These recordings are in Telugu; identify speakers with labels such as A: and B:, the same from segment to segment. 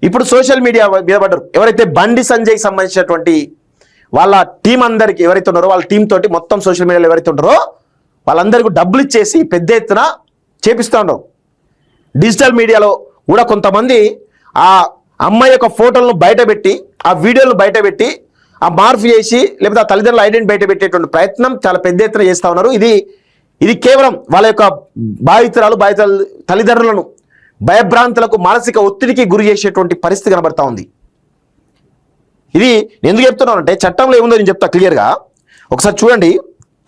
A: ఇప్పుడు సోషల్ మీడియా మీద పడ్డారు. ఎవరైతే బండి సంజయ్కి సంబంధించినటువంటి వాళ్ళ టీం అందరికి ఎవరైతే ఉన్నారో వాళ్ళ టీం తోటి మొత్తం సోషల్ మీడియాలో ఎవరైతే ఉన్నారో వాళ్ళందరికీ డబ్బులు ఇచ్చేసి పెద్ద ఎత్తున చేపిస్తూ ఉన్నారు. డిజిటల్ మీడియాలో కూడా కొంతమంది ఆ అమ్మాయి యొక్క ఫోటోలను బయటపెట్టి ఆ వీడియోలను బయటపెట్టి ఆ మార్పు చేసి లేకపోతే ఆ తల్లిదండ్రుల ఐడెంటిటీ బయటపెట్టేటువంటి ప్రయత్నం చాలా పెద్ద ఎత్తున చేస్తూ ఉన్నారు. ఇది కేవలం వాళ్ళ యొక్క బాధితురాలు తల్లిదండ్రులను భయభ్రాంతులకు మానసిక ఒత్తిడికి గురి చేసేటువంటి పరిస్థితి కనబడతా ఉంది. ఇది నేను ఎందుకు చెప్తున్నానంటే చట్టంలో ఏముందో నేను చెప్తా క్లియర్గా. ఒకసారి చూడండి,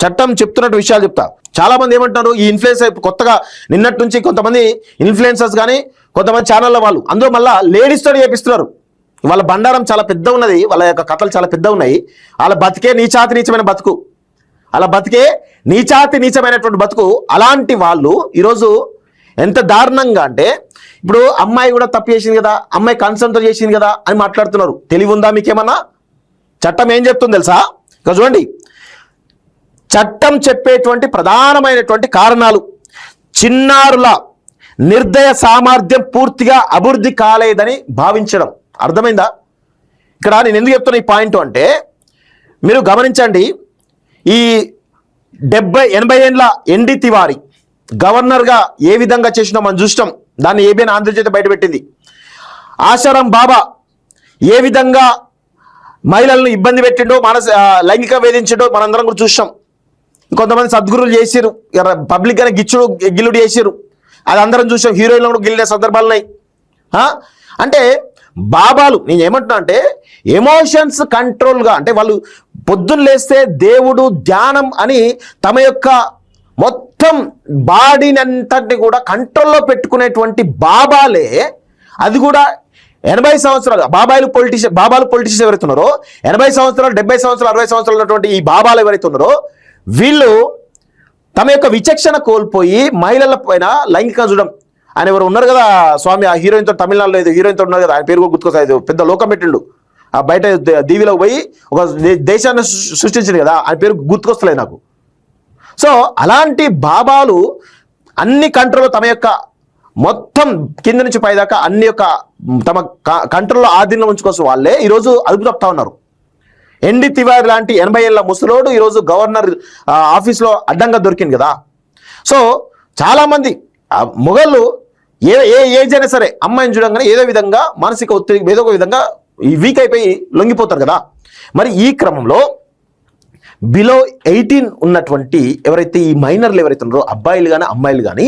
A: చట్టం చెప్తున్నట్టు విషయాలు చెప్తా. చాలా మంది ఏమంటారు, ఈ ఇన్ఫ్లుయెన్స్ కొత్తగా నిన్నటి నుంచి కొంతమంది ఇన్ఫ్లుయెన్సర్స్ కానీ కొంతమంది ఛానళ్ళ వాళ్ళు అందులో మళ్ళీ లేడీస్తో చేపిస్తున్నారు. వాళ్ళ బండారం చాలా పెద్ద ఉన్నది, వాళ్ళ యొక్క కథలు చాలా పెద్ద ఉన్నాయి. వాళ్ళ బతికే నీచాతి నీచమైన బతుకు, అలా బతికే నీచాతి నీచమైనటువంటి బతుకు. అలాంటి వాళ్ళు ఈరోజు ఎంత దారుణంగా అంటే, ఇప్పుడు అమ్మాయి కూడా తప్పు చేసింది కదా, అమ్మాయి కన్సర్న్తో చేసింది కదా అని మాట్లాడుతున్నారు. తెలివి ఉందా మీకేమన్నా? చట్టం ఏం చెప్తుంది తెలుసా? ఇక చూడండి, చట్టం చెప్పేటువంటి ప్రధానమైనటువంటి కారణాలు చిన్నారుల నిర్దయ సామర్థ్యం పూర్తిగా అభివృద్ధి కాలేదని భావించడం. అర్థమైందా? ఇక్కడ నేను ఎందుకు చెప్తున్నా ఈ పాయింట్ అంటే, మీరు గమనించండి, ఈ 80 ఏళ్ళ ఎన్డి తివారీ గవర్నర్గా ఏ విధంగా చేసినా మనం చూస్తాం. దాన్ని ఏబిఎన్ ఆంధ్రజ్యోతి బయటపెట్టింది. ఆశారాం బాబా ఏ విధంగా మహిళలను ఇబ్బంది పెట్టిండో, లైంగిక వేధించిండో మనందరం కూడా చూసాం. కొంతమంది సద్గురులు చేసిరు, పబ్లిక్గానే గిల్లుడు చేసిరు, అది అందరం చూసాం. హీరోయిన్లు కూడా గిల్లిన సందర్భాలు ఉన్నాయి. అంటే బాబాలు, నేను ఏమంటున్నా అంటే ఎమోషన్స్ కంట్రోల్గా, అంటే వాళ్ళు పొద్దున్న లేస్తే దేవుడు ధ్యానం అని తమ యొక్క మొత్తం బాడీని అంతటిని కూడా కంట్రోల్లో పెట్టుకునేటువంటి బాబాలే, అది కూడా 80 సంవత్సరాలు బాబాలు పొలిటీషియన్స్ ఎవరైతే ఉన్నారో 80 సంవత్సరాలు 70 సంవత్సరాలు 60 సంవత్సరాలు ఉన్నటువంటి ఈ బాబాలు ఎవరైతే ఉన్నారో వీళ్ళు తమ యొక్క విచక్షణ కోల్పోయి మహిళల పైన లైంగికంగా చూడడం. ఆయన ఎవరు ఉన్నారు కదా స్వామి, ఆ హీరోయిన్తో తమిళనాడులో ఏదో హీరోయిన్తో ఉన్నారు కదా, ఆయన పేరు కూడా గుర్తుకొస్తాయి, పెద్ద లోకం పెట్టిండు, ఆ బయట దీవిలోకి పోయి ఒక దేశాన్ని సృష్టించింది కదా, ఆయన పేరు గుర్తుకొస్తలేదు నాకు. సో అలాంటి బాబాలు అన్ని కంట్రోల్, తమ యొక్క మొత్తం కింద నుంచి పైదాకా అన్ని యొక్క తమ కంట్రోల్లో ఆధీనంలో ఉంచుకోసం వాళ్ళే ఈరోజు అదుపు తప్పుతా ఉన్నారు. ఎన్డి తివారీ లాంటి 80 ఏళ్ళ ముసలోడు ఈరోజు గవర్నర్ ఆఫీస్లో అడ్డంగా దొరికింది కదా. సో చాలామంది మొగళ్ళు ఏ ఏజ్ అయినా సరే అమ్మాయిని చూడంగానే ఏదో విధంగా మానసిక ఒత్తిడి ఏదో ఒక విధంగా వీక్ అయిపోయి లొంగిపోతారు కదా. మరి ఈ క్రమంలో బిలో 18 ఉన్నటువంటి ఎవరైతే ఈ మైనర్లు ఎవరైతే ఉన్నారో అబ్బాయిలు కానీ అమ్మాయిలు కానీ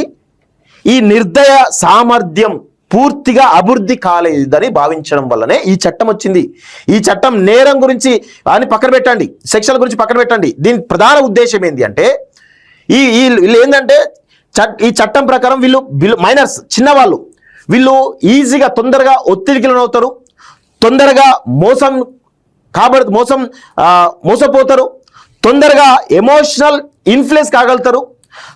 A: ఈ నిర్దయ సామర్థ్యం పూర్తిగా అభివృద్ధి కాలేదని భావించడం వల్లనే ఈ చట్టం వచ్చింది. ఈ చట్టం నేరం గురించి అని పక్కన పెట్టండి, సెక్షన్ల గురించి పక్కన పెట్టండి. దీని ప్రధాన ఉద్దేశం ఏంటి అంటే వీళ్ళు ఏంటంటే ఈ చట్టం ప్రకారం వీళ్ళు మైనర్స్, చిన్నవాళ్ళు, వీళ్ళు ఈజీగా తొందరగా ఒత్తిడికి లోనవుతారు, తొందరగా మోసపోతారు, తొందరగా ఎమోషనల్ ఇన్ఫ్లుయెన్స్ కాగలుగుతారు,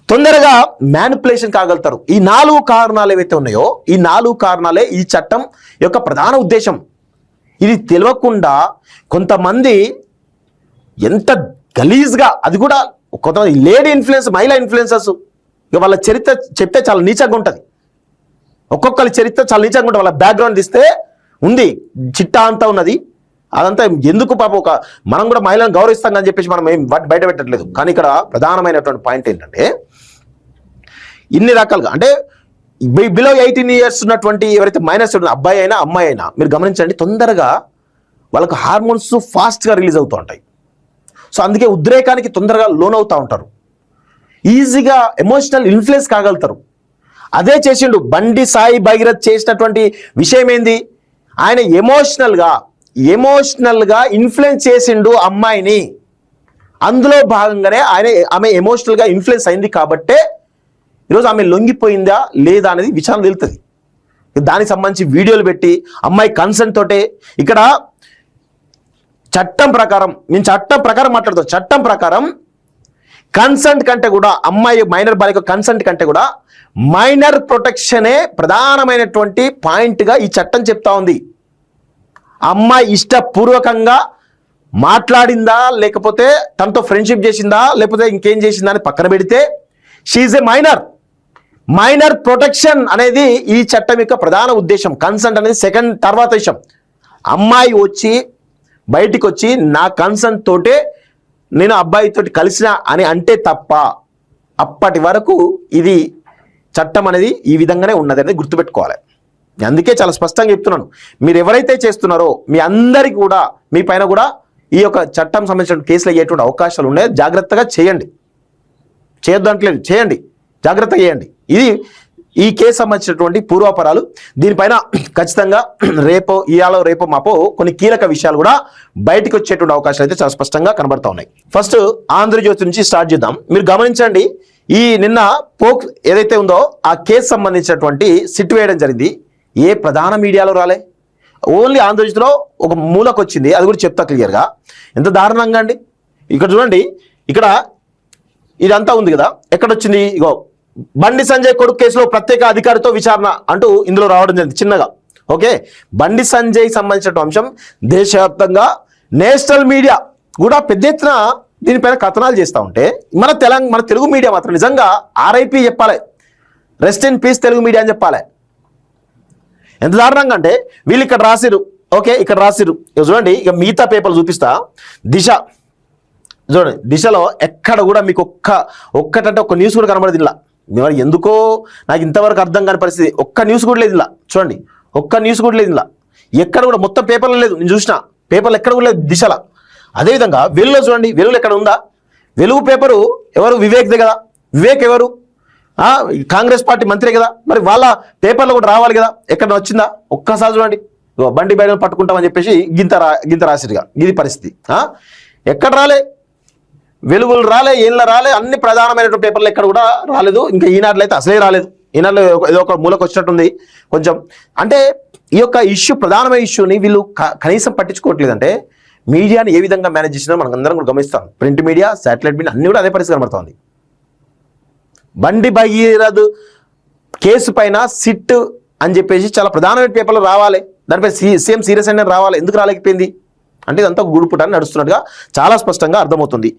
A: తొందరగా మ్యానిపులేషన్ కాగలుగుతారు. ఈ 4 కారణాలు ఏవైతే ఉన్నాయో ఈ 4 కారణాలే ఈ చట్టం యొక్క ప్రధాన ఉద్దేశం. ఇది తెలియకుండా కొంతమంది ఎంత గలీజ్గా, అది కూడా కొంతమంది లేడీ ఇన్ఫ్లుయెన్స్, మహిళా ఇన్ఫ్లుయెన్సర్స్, ఇక వాళ్ళ చరిత్ర చెప్తే చాలా నీచంగా ఉంటుంది. ఒక్కొక్కరి చరిత్ర చాలా నీచంగా ఉంటుంది. వాళ్ళ బ్యాక్గ్రౌండ్ తీస్తే ఉంది, చిట్టా అంతా ఉన్నది. అదంతా ఎందుకు పాప, మనం కూడా మహిళలను గౌరవిస్తాం అని చెప్పేసి మనం ఏం బయట పెట్టట్లేదు. కానీ ఇక్కడ ప్రధానమైనటువంటి పాయింట్ ఏంటంటే ఇన్ని రకాలుగా, అంటే బిలో 18 ఇయర్స్ ఉన్నటువంటి ఎవరైతే మైనర్స్ అబ్బాయి అయినా అమ్మాయి అయినా మీరు గమనించండి, తొందరగా వాళ్ళకు హార్మోన్స్ ఫాస్ట్గా రిలీజ్ అవుతూ ఉంటాయి. సో అందుకే ఉద్రేకానికి తొందరగా లోన్ అవుతూ ఉంటారు, ఈజీగా ఎమోషనల్ ఇన్ఫ్లుయెన్స్ కాగలుగుతారు. అదే చేసిండు బండి సాయి భగీరథ్ చేసినటువంటి విషయం ఏంది, ఆయన ఎమోషనల్గా ఇన్ఫ్లుయెన్స్ చేసిండు అమ్మాయిని. అందులో భాగంగానే ఆమె ఎమోషనల్గా ఇన్ఫ్లుయెన్స్ అయింది కాబట్టే ఈరోజు ఆమె లొంగిపోయిందా లేదా అనేది విచారణ తెలుస్తుంది. దానికి సంబంధించి వీడియోలు పెట్టి అమ్మాయి కన్సెంట్ తోటే, ఇక్కడ చట్టం ప్రకారం, నేను చట్టం ప్రకారం మాట్లాడుతాను, చట్టం ప్రకారం కన్సెంట్ కంటే కూడా అమ్మాయి మైనర్ బాలిక కన్సెంట్ కంటే కూడా మైనర్ ప్రొటెక్షనే ప్రధానమైనటువంటి పాయింట్గా ఈ చట్టం చెప్తా ఉంది. అమ్మాయి ఇష్టపూర్వకంగా మాట్లాడిందా, లేకపోతే తనతో ఫ్రెండ్షిప్ చేసిందా, లేకపోతే ఇంకేం చేసిందా అని పక్కన పెడితే she a minor. Minor protection అనేది ఈ చట్టం యొక్క ప్రధాన ఉద్దేశం. కన్సెంట్ అనేది సెకండ్ తర్వాత విషయం. అమ్మాయి వచ్చి బయటికి వచ్చి నా కన్సెంట్ తోటే నేను అబ్బాయితో కలిసిన అని అంటే తప్ప అప్పటి వరకు ఇది చట్టం అనేది ఈ విధంగానే ఉన్నది అనేది గుర్తుపెట్టుకోవాలి. అందుకే చాలా స్పష్టంగా చెప్తున్నాను, మీరు ఎవరైతే చేస్తున్నారో మీ అందరికీ కూడా మీ పైన కూడా ఈ యొక్క చట్టం సంబంధించిన కేసులు అయ్యేటువంటి అవకాశాలు ఉన్నాయి. జాగ్రత్తగా చేయండి, చేయొద్దంటలేదు, చేయండి, జాగ్రత్తగా చేయండి. ఇది ఈ కేసు సంబంధించినటువంటి పూర్వాపరాలు. దీనిపైన ఖచ్చితంగా రేపో మాపో కొన్ని కీలక విషయాలు కూడా బయటకు వచ్చేటువంటి అవకాశాలు అయితే చాలా స్పష్టంగా కనబడతా ఉన్నాయి. ఫస్ట్ ఆంధ్రజ్యోతి నుంచి స్టార్ట్ చేద్దాం. మీరు గమనించండి, ఈ నిన్న పోక్ ఏదైతే ఉందో ఆ కేసు సంబంధించినటువంటి సిట్ వేయడం జరిగింది. ఏ ప్రధాన మీడియాలో రాలే, ఓన్లీ ఆంధ్రజ్యోతిలో ఒక మూలకు వచ్చింది. అది కూడా చెప్తా క్లియర్గా. ఎంత దారుణంగా అండి. ఇక్కడ చూడండి, ఇక్కడ ఇదంతా ఉంది కదా, ఎక్కడొచ్చింది? ఇగో బండి సంజయ్ కొడుకు కేసులో ప్రత్యేక అధికారితో విచారణ అంటూ ఇందులో రావడం జరిగింది చిన్నగా. ఓకే, బండి సంజయ్ సంబంధించిన అంశం దేశవ్యాప్తంగా నేషనల్ మీడియా కూడా పెద్ద ఎత్తున దీనిపైన కథనాలు చేస్తూ ఉంటే మన తెలుగు మీడియా మాత్రం నిజంగా ఆర్ఐపి చెప్పాలి, rest in peace Telugu media అని చెప్పాలి. ఎంత దారుణంగా అంటే వీళ్ళు ఇక్కడ రాసిరు. ఓకే, ఇక్కడ రాసిరు. చూడండి, ఇక మిగతా పేపర్లు చూపిస్తా. దిశ చూడండి, దిశలో ఎక్కడ కూడా మీకు ఒక్కటంటే ఒక్క న్యూస్ కూడా కనబడదు ఇలా. మరి ఎందుకో నాకు ఇంతవరకు అర్థం కాని పరిస్థితి. ఒక్క న్యూస్ కూడా లేదు ఇలా. చూడండి, ఒక్క న్యూస్ కూడా లేదు ఇలా. ఎక్కడ కూడా మొత్తం పేపర్లో లేదు. నేను చూసిన పేపర్లు ఎక్కడ కూడా లేదు దిశలో. అదేవిధంగా వెలుగులో చూడండి, వెలుగులో ఎక్కడ ఉందా? వెలుగు పేపరు ఎవరు? వివేక్దే కదా. వివేక్ ఎవరు? కాంగ్రెస్ పార్టీ మంత్రి కదా. మరి వాళ్ళ పేపర్లో కూడా రావాలి కదా. ఎక్కడ వచ్చిందా? ఒక్కసారి చూడండి, బండి బయటలు పట్టుకుంటామని చెప్పేసి గింత రాసిరుగా. ఇది పరిస్థితి. ఎక్కడ రాలే, వెలుగులు రాలే, ఏళ్ళ రాలే, అన్ని ప్రధానమైనటువంటి పేపర్లు ఎక్కడ కూడా రాలేదు. ఇంకా ఈనాడులో అయితే అసలే రాలేదు. ఈనాడులో ఏదో ఒక మూలకు వచ్చినట్టుంది కొంచెం. అంటే ఈ యొక్క ఇష్యూ, ప్రధానమైన ఇష్యూని వీళ్ళు కనీసం పట్టించుకోవట్లేదంటే మీడియాని ఏ విధంగా మేనేజ్ చేసినా మనం అందరం కూడా గమనిస్తాం. ప్రింట్ మీడియా, శాటిలైట్ మీడియా అన్ని కూడా అదే పరిస్థితి కనబడుతుంది. బండి భగీరథ్ కేసు పైన సిట్ అని చెప్పేసి చాలా ప్రధానమైన పేపర్లు రావాలి, దానిపై సీఎం సీరియస్ అయినా రావాలి. ఎందుకు రాలేకపోయింది అంటే ఇదంతా గూడుపుటాన్ని నడుస్తున్నట్టుగా చాలా స్పష్టంగా అర్థమవుతుంది.